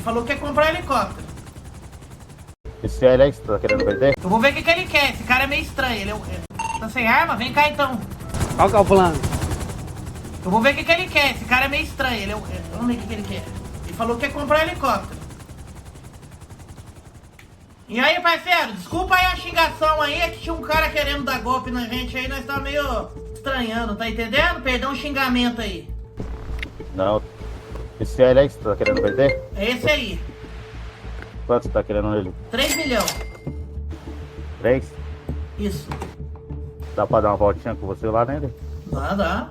falou que quer comprar helicóptero. Esse é ele que você tá querendo vender? Eu vou ver o que ele quer. Esse cara é meio estranho. Tá sem arma? Vem cá então. Qual que é o plano? Eu vou ver o que ele quer. Esse cara é meio estranho. Vamos ver o que ele quer. Ele falou que quer comprar helicóptero. E aí, parceiro? Desculpa aí a xingação aí. É que tinha um cara querendo dar golpe na gente aí. Nós tá meio estranhando, tá entendendo? Perdão o xingamento aí. Não. Esse é ele que você tá querendo vender? É esse aí. Quanto você tá querendo ele? 3 milhões. 3? Isso. Dá pra dar uma voltinha com você lá nele? Dá.